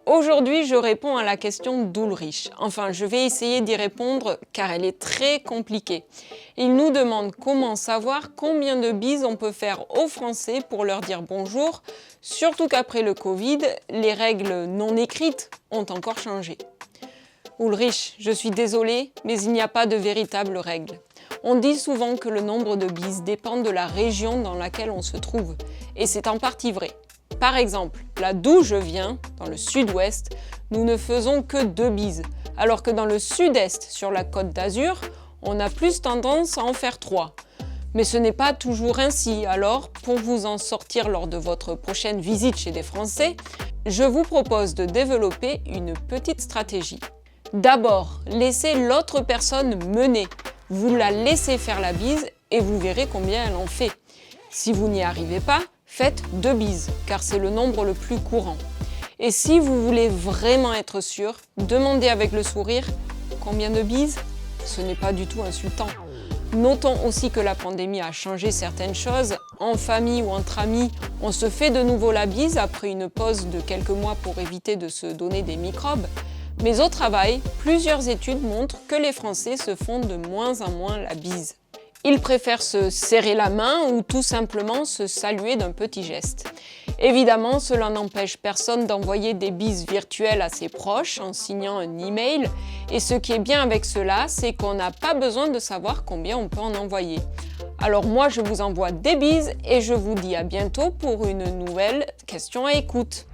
Aujourd'hui, je réponds à la question d'Ulrich. Enfin, je vais essayer d'y répondre car elle est très compliquée. Il nous demande comment savoir combien de bises on peut faire aux Français pour leur dire bonjour, surtout qu'après le Covid, les règles non écrites ont encore changé. Ulrich, je suis désolée, mais il n'y a pas de véritable règle. On dit souvent que le nombre de bises dépend de la région dans laquelle on se trouve, et c'est en partie vrai. Par exemple, là d'où je viens, dans le sud-ouest, nous ne faisons que 2 bises, alors que dans le sud-est, sur la Côte d'Azur, on a plus tendance à en faire 3. Mais ce n'est pas toujours ainsi, alors pour vous en sortir lors de votre prochaine visite chez des Français, je vous propose de développer une petite stratégie. D'abord, laissez l'autre personne mener. Vous la laissez faire la bise et vous verrez combien elle en fait. Si vous n'y arrivez pas, faites 2 bises, car c'est le nombre le plus courant. Et si vous voulez vraiment être sûr, demandez avec le sourire combien de bises. Ce n'est pas du tout insultant. Notons aussi que la pandémie a changé certaines choses. En famille ou entre amis, on se fait de nouveau la bise après une pause de quelques mois pour éviter de se donner des microbes. Mais au travail, plusieurs études montrent que les Français se font de moins en moins la bise. Ils préfèrent se serrer la main ou tout simplement se saluer d'un petit geste. Évidemment, cela n'empêche personne d'envoyer des bises virtuelles à ses proches en signant un email. Et ce qui est bien avec cela, c'est qu'on n'a pas besoin de savoir combien on peut en envoyer. Alors moi, je vous envoie des bises et je vous dis à bientôt pour une nouvelle question à écoute.